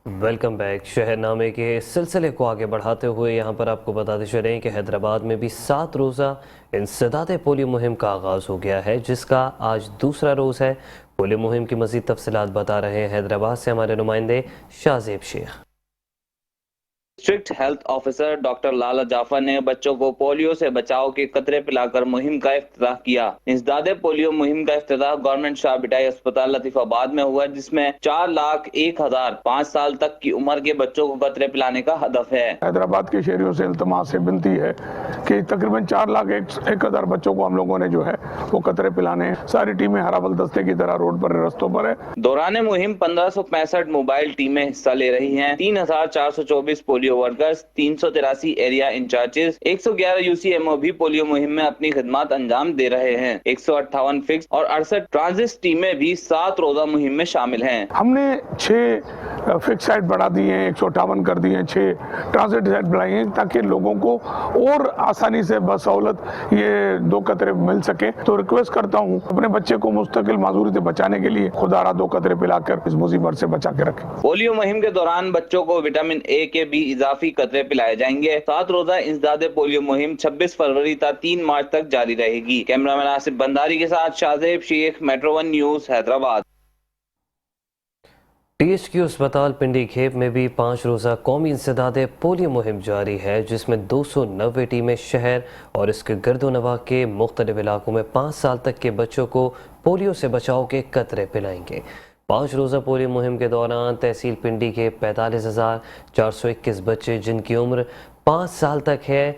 Welcome back. شہر نامے کے سلسلے کو آگے بڑھاتے ہوئے یہاں پر آپ کو بتاتے چلیں کہ حیدرآباد میں بھی 7 روزہ انسداد پولیو مہم کا آغاز ہو گیا ہے، جس کا آج دوسرا روز ہے۔ پولیو مہم کی مزید تفصیلات بتا رہے ہیں حیدرآباد سے ہمارے نمائندے شاہزیب شیخ۔ ڈسٹرکٹ ہیلتھ آفیسر ڈاکٹر لالا جعفر نے بچوں کو پولیو سے بچاؤ کے قطرے پلا کر مہم کا افتتاح کیا۔ انسداد پولیو مہم کا افتتاح گورنمنٹ شاہ بٹائی اسپتال لطیف آباد میں ہوا، جس میں 4,01,000 5 سال تک کی عمر کے بچوں کو قطرے پلانے کا ہدف ہے۔ حیدرآباد کے شہریوں سے التماس سے بنتی ہے کہ تقریباً 4,01,000 بچوں کو ہم لوگوں نے جو ہے وہ قطرے پلانے ہیں۔ ساری ٹیمیں ہراول دستے کی طرح روڈ پر رستوں پر ہے۔ دوران مہم 1565 موبائل ٹیمیں حصہ لے رہی ہیں۔ 3,424 polio workers, 383 area in-charges, 111 UCMO بھی پولیو مہم میں اپنی خدمات انجام دے رہے ہیں۔ 158 فکس اور 68 ٹرانزٹ ٹیمیں بھی 7 روزہ مہم میں شامل ہیں۔ ہم نے 6 فکس سائٹ بڑھا دی ہیں، 158 کر دی ہیں، 6 ٹرانزٹ سائٹ بڑھائی ہیں تاکہ لوگوں کو اور آسانی سے بسہولت یہ 2 قطرے مل سکیں۔ تو ریکویسٹ کرتا ہوں اپنے بچے کو مستقل معذوری سے بچانے کے لیے خدا را 2 قطرے پلا کر اس مصیبت سے بچا کے رکھیں۔ پولیو مہم کے دوران بچوں کو وٹامن اے کے بھی اضافی قطرے پلائے جائیں گے۔ 7 روزہ انسداد پولیو مہم 26 فروری تا 3 مارچ تک جاری رہے گی۔ کیمرہ مین آصف بنداری کے ساتھ شاہزیب شیخ، میٹرو 1 نیوز، حیدرآباد۔ THQ اسپتال پنڈی کھیپ میں بھی 5 روزہ قومی انسداد پولیو مہم جاری ہے، جس میں 290 ٹیمیں شہر اور اس کے گرد و نواح کے مختلف علاقوں میں 5 سال تک کے بچوں کو پولیو سے بچاؤ کے قطرے پلائیں گے۔ 5 روزہ پولیو مہم کے دوران تحصیل پنڈی کے 45,421 بچے جن کی عمر 5 سال تک ہے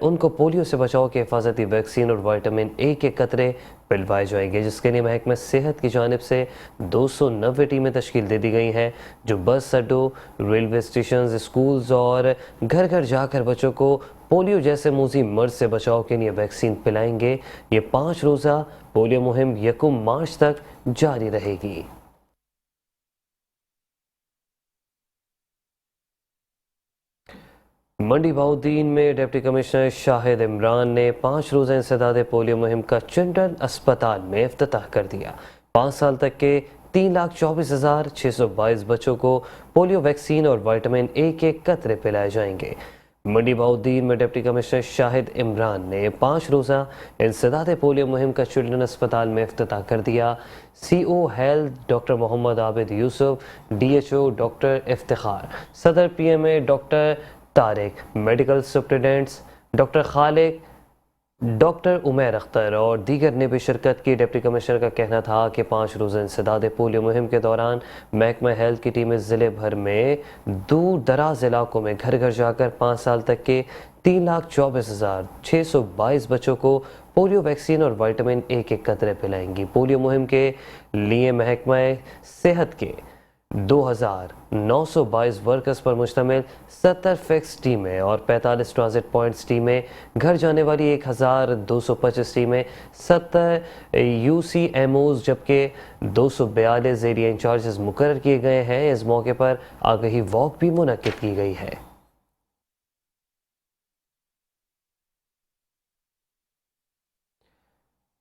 ان کو پولیو سے بچاؤ کے حفاظتی ویکسین اور وٹامن اے کے قطرے پلوائے جائیں گے، جس کے لیے محکمہ صحت کی جانب سے 290 ٹیمیں تشکیل دے دی گئی ہیں، جو بس اڈوں، ریلوے اسٹیشنز، اسکولز اور گھر گھر جا کر بچوں کو پولیو جیسے موذی مرض سے بچاؤ کے لیے ویکسین پلائیں گے۔ یہ 5 روزہ پولیو مہم 1 مارچ تک جاری رہے گی۔ منڈی بہاؤالدین میں ڈپٹی کمشنر شاہد عمران نے 5 روزہ انسداد پولیو مہم کا چلڈرن اسپتال میں افتتاح کر دیا۔ 5 سال تک کے 3,24,622 بچوں کو پولیو ویکسین اور وٹامن اے کے قطرے پلائے جائیں گے۔ منڈی بہاؤالدین میں ڈپٹی کمشنر شاہد عمران نے 5 روزہ انسداد پولیو مہم کا چلڈرن اسپتال میں افتتاح کر دیا۔ CO health doctor Muhammad Abid Yousuf, DHO doctor Iftikhar, صدر PMA doctor Tariq, medical superintendents doctor Khaliq, doctor Umair Akhtar اور دیگر نے بھی شرکت کی۔ ڈپٹی کمشنر کا کہنا تھا کہ 5 روزہ انسداد پولیو مہم کے دوران محکمہ ہیلتھ کی ٹیمیں ضلع بھر میں دور دراز علاقوں میں گھر گھر جا کر 5 سال تک کے 3,24,622 بچوں کو پولیو ویکسین اور وٹامن اے کے قطرے پلائیں گی۔ پولیو مہم کے لیے محکمہ صحت کے 2,922 ورکرز پر مشتمل 70 فکس ٹیمیں اور 45 ٹرانزٹ پوائنٹس ٹیمیں، گھر جانے والی 1,225 ٹیمیں، 70 UCMOs جبکہ 242 ایریا انچارجز مقرر کیے گئے ہیں۔ اس موقع پر آگہی واک بھی منعقد کی گئی ہے۔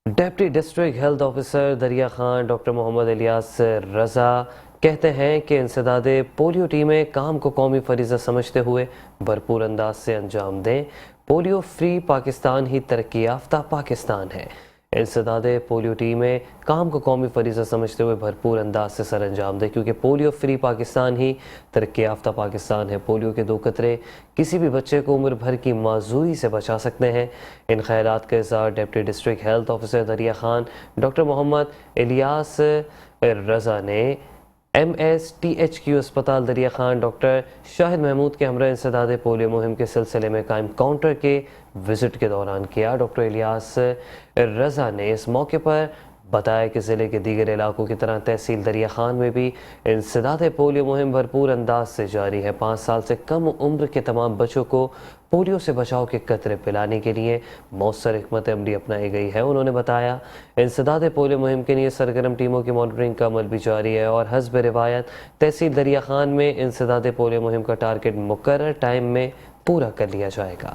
ڈپٹی ڈسٹرکٹ ہیلتھ آفیسر دریا خان ڈاکٹر محمد الیاس رضا کہتے ہیں کہ انسداد پولیو ٹیمیں کام کو قومی فریضہ سمجھتے ہوئے بھرپور انداز سے انجام دیں۔ پولیو فری پاکستان ہی ترقی یافتہ پاکستان ہے۔ انسداد پولیو ٹیمیں کام کو قومی فریضہ سمجھتے ہوئے بھرپور انداز سے سر انجام دیں، کیونکہ پولیو فری پاکستان ہی ترقی یافتہ پاکستان ہے۔ پولیو کے 2 قطرے کسی بھی بچے کو عمر بھر کی معذوری سے بچا سکتے ہیں۔ ان خیالات کا اظہار ڈپٹی ڈسٹرکٹ ہیلتھ آفیسر دریا خان ڈاکٹر محمد الیاس رضا نے MSTHQ اسپتال دریا خان ڈاکٹر شاہد محمود کے ہمراہ انسداد پولیو مہم کے سلسلے میں قائم کاؤنٹر کے وزٹ کے دوران کیا۔ ڈاکٹر الیاس رضا نے اس موقع پر بتایا کہ ضلع کے دیگر علاقوں کی طرح تحصیل دریا خان میں بھی انسداد پولیو مہم بھرپور انداز سے جاری ہے۔ 5 سال سے کم عمر کے تمام بچوں کو پولیو سے بچاؤ کے قطرے پلانے کے لیے مؤثر حکمت عملی اپنائی گئی ہے۔ انہوں نے بتایا انسداد پولیو مہم کے لیے سرگرم ٹیموں کی مانیٹرنگ کا عمل بھی جاری ہے اور حسب روایت تحصیل دریا خان میں انسداد پولیو مہم کا ٹارگٹ مقرر ٹائم میں پورا کر لیا جائے گا۔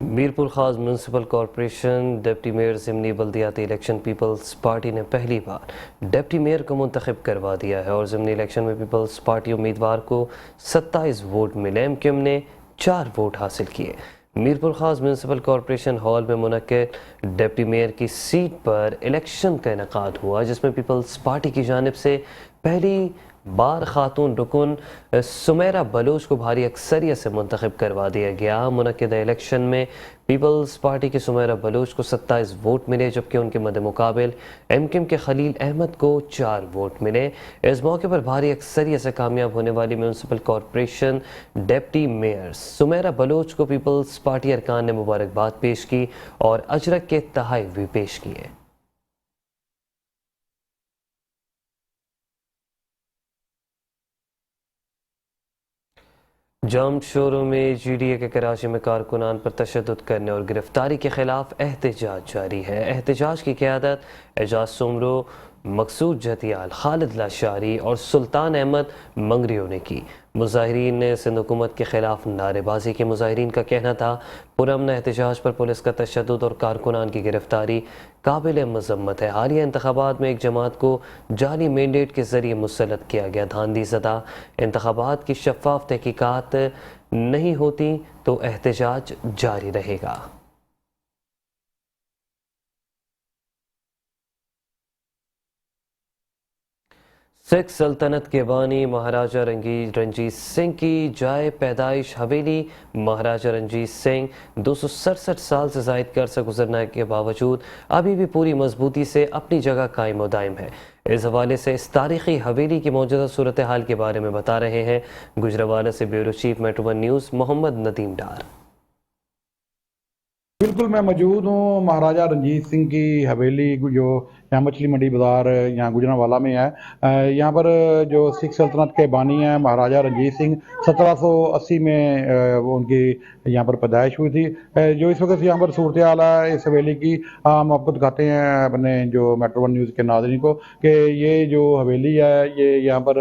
میرپور خاص میونسپل کارپوریشن ڈپٹی میئر ضمنی بلدیاتی الیکشن پیپلز پارٹی نے پہلی بار ڈپٹی میئر کو منتخب کروا دیا ہے اور ضمنی الیکشن میں پیپلز پارٹی امیدوار کو 27 ووٹ ملے، MQM نے 4 ووٹ حاصل کیے۔ میرپور خاص میونسپل کارپوریشن ہال میں منعقد ڈپٹی میئر کی سیٹ پر الیکشن کا انعقاد ہوا، جس میں پیپلز پارٹی کی جانب سے پہلی بار خاتون رکن سمیرہ بلوچ کو بھاری اکثریت سے منتخب کروا دیا گیا۔ منعقدہ الیکشن میں پیپلز پارٹی کی سمیرہ بلوچ کو 27 ووٹ ملے، جبکہ ان کے مد مقابل MQM کے خلیل احمد کو 4 ووٹ ملے۔ اس موقع پر بھاری اکثریت سے کامیاب ہونے والی municipal corporation deputy mayor Sameera Baloch کو پیپلز پارٹی ارکان نے مبارکباد پیش کی اور اجرک کے تحائف بھی پیش کیے۔ جام شوروں میں GDA کے کراچی میں کارکنان پر تشدد کرنے اور گرفتاری کے خلاف احتجاج جاری ہے۔ احتجاج کی قیادت اعجاز سومرو، مقصود جتیال، خالد لاشاری اور سلطان احمد منگریوں نے کی۔ مظاہرین نے سندھ حکومت کے خلاف نعرے بازی کی۔ مظاہرین کا کہنا تھا پرامن احتجاج پر پولیس کا تشدد اور کارکنان کی گرفتاری قابل مذمت ہے۔ حالیہ انتخابات میں ایک جماعت کو جعلی مینڈیٹ کے ذریعے مسلط کیا گیا۔ دھاندلی زدہ انتخابات کی شفاف تحقیقات نہیں ہوتی تو احتجاج جاری رہے گا۔ سکھ سلطنت کے بانی مہاراجہ رنجیت سنگھ کی جائے پیدائش حویلی مہاراجہ رنجیت سنگھ 267 سال سے زائد عرصہ گزرنے کے باوجود ابھی بھی پوری مضبوطی سے اپنی جگہ قائم و دائم ہے۔ اس حوالے سے اس تاریخی حویلی کی موجودہ صورتحال کے بارے میں بتا رہے ہیں گجرانوالہ سے بیورو چیف میٹرو 1 نیوز محمد ندیم ڈار۔ بالکل میں موجود ہوں مہاراجہ رنجیت سنگھ کی حویلی جو یہاں مچھلی منڈی بازار یہاں گجرانوالہ میں ہے۔ یہاں پر جو سکھ سلطنت کے بانی ہیں مہاراجہ رنجیت سنگھ 1780 میں ان کی یہاں پر پیدائش ہوئی تھی۔ جو اس وقت یہاں پر صورتحال ہے اس حویلی کی، ہم آپ کو دکھاتے ہیں اپنے جو میٹرو 1 نیوز کے ناظرین کو کہ یہ جو حویلی ہے یہ یہاں پر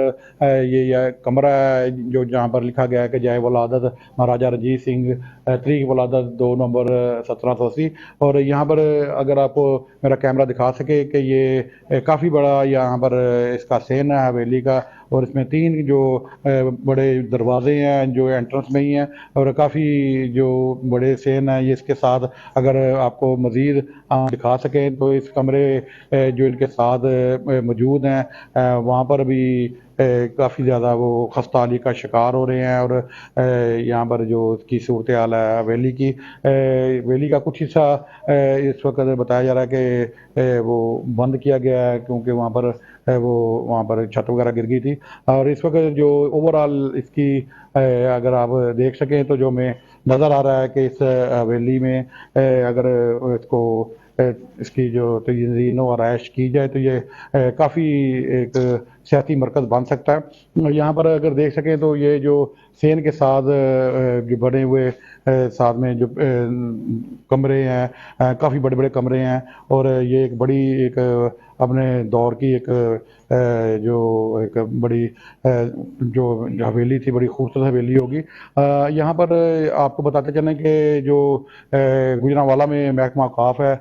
یہ کمرہ ہے جو جہاں پر لکھا گیا ہے کہ جائے ولادت مہاراجہ رنجیت سنگھ، تاریخ ولادت 2 نومبر 1780۔ اور یہاں پر اگر آپ کو میرا کیمرہ دکھا سکے کہ یہ کافی بڑا یہاں پر اس کا سین ہے حویلی کا، اور اس میں 3 جو بڑے دروازے ہیں جو انٹرنس میں ہی ہیں اور کافی جو بڑے سین ہیں۔ یہ اس کے ساتھ اگر آپ کو مزید دکھا سکیں تو اس کمرے جو ان کے ساتھ موجود ہیں وہاں پر بھی کافی زیادہ وہ خستہ حالی کا شکار ہو رہے ہیں۔ اور یہاں پر جو اس کی صورتحال ہے حویلی کا کچھ حصہ اس وقت بتایا جا رہا ہے کہ وہ بند کیا گیا ہے کیونکہ وہاں پر چھت وغیرہ گر گئی تھی۔ اور اس وقت جو اوورآل اس کی اگر آپ دیکھ سکیں تو جو ہمیں نظر آ رہا ہے کہ اس حویلی میں اگر اس کی جو تزئین و آرائش کی جائے تو یہ کافی ایک سیاحتی مرکز بن سکتا ہے۔ یہاں پر اگر دیکھ سکیں تو یہ جو سین کے ساتھ جو بنے ہوئے ساتھ میں جو کمرے ہیں کافی بڑے بڑے کمرے ہیں، اور یہ ایک بڑی ایک اپنے دور کی ایک بڑی جو حویلی تھی، بڑی خوبصورت حویلی ہوگی۔ یہاں پر آپ کو بتاتے چلیں کہ جو گجرانوالہ میں محکمہ اوقاف ہے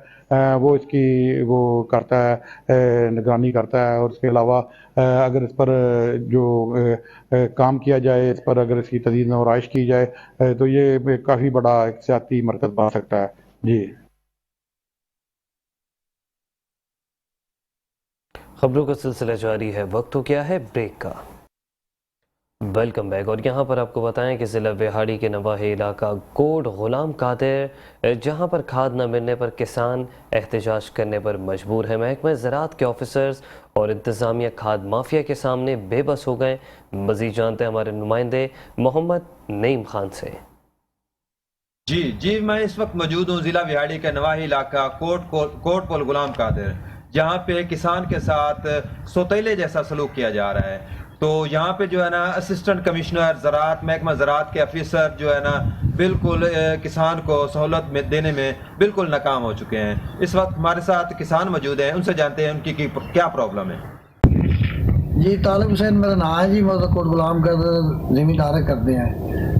وہ اس کی کرتا ہے، نگرانی کرتا ہے، اور اس کے علاوہ اگر اس پر جو کام کیا جائے، اس پر اگر اس کی تزئین و آرائش کی جائے تو یہ کافی بڑا ایک سیاحتی مرکز بن سکتا ہے۔ جی خبروں کا سلسلہ جاری ہے، وقت ہو گیا ہے بریک کا۔ ویلکم بیک، اور یہاں پر آپ کو بتائیں کہ ضلع وہاڑی کے نواحی علاقہ کوٹ غلام قادر جہاں پر کھاد نہ ملنے پر کسان احتجاج کرنے پر مجبور ہیں۔ محکمہ زراعت کے آفیسرز اور انتظامیہ کھاد مافیا کے سامنے بے بس ہو گئے۔ مزید جانتے ہیں ہمارے نمائندے محمد نعیم خان سے۔ جی میں اس وقت موجود ہوں ضلع وہاڑی کے نواحی علاقہ کوٹ پول غلام قادر، جہاں پہ کسان کے ساتھ سوتیلے جیسا سلوک کیا جا رہا ہے۔ تو یہاں پہ جو ہے نا اسسٹنٹ کمشنر زراعت محکمہ زراعت کے افیسر جو ہے نا بالکل کسان کو سہولت دینے میں بالکل ناکام ہو چکے ہیں۔ اس وقت ہمارے ساتھ کسان موجود ہیں، ان سے جانتے ہیں ان کی کیا پرابلم ہے۔ جی طالب حسین میرا نام ہے جی، کوٹ غلام قادر زمیندار کرتے ہیں۔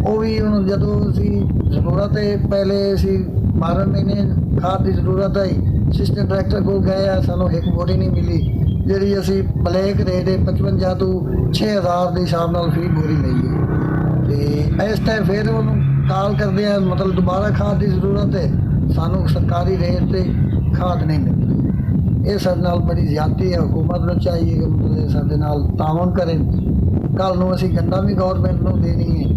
ਉਹ ਵੀ ਹੁਣ ਜਦੋਂ ਅਸੀਂ ਜ਼ਰੂਰਤ ਹੈ ਪਹਿਲੇ ਅਸੀਂ 12 ਮਹੀਨੇ ਖਾਦ ਦੀ ਜ਼ਰੂਰਤ ਹੈ ਸਿਸਟਮ ਡਾਇਰੈਕਟਰ ਕੋਲ ਗਏ ਆ ਸਾਨੂੰ ਇੱਕ ਬੋਰੀ ਨਹੀਂ ਮਿਲੀ ਜਿਹੜੀ ਅਸੀਂ ਬਲੈਕ ਰੇਟ 55 ਤੋਂ 6000 ਦੇ ਹਿਸਾਬ ਨਾਲ ਫੀ ਬੋਰੀ ਲਈ ਹੈ ਤੇ ਇਸ ਟਾਈਮ ਫਿਰ ਉਹਨੂੰ ਕਾਲ ਕਰਦੇ ਆ ਮਤਲਬ ਦੁਬਾਰਾ ਖਾਦ ਦੀ ਜ਼ਰੂਰਤ ਹੈ ਸਾਨੂੰ ਸਰਕਾਰੀ ਰੇਟ ਤੇ ਖਾਦ ਨਹੀਂ ਮਿਲਦੀ ਇਹ ਸਾਡੇ ਨਾਲ ਬੜੀ ਜ਼ਿਆਦਤੀ ਹੈ ਹੁਕੂਮਤ ਨੂੰ ਚਾਹੀਏ ਕਿ ਮਤਲਬ ਸਾਡੇ ਨਾਲ ਤਾਵਨ ਕਰੇ ਕੱਲ ਨੂੰ ਅਸੀਂ ਗੰਨਾ ਵੀ ਗਵਰਨਮੈਂਟ ਨੂੰ ਦੇਣੀ ਹੈ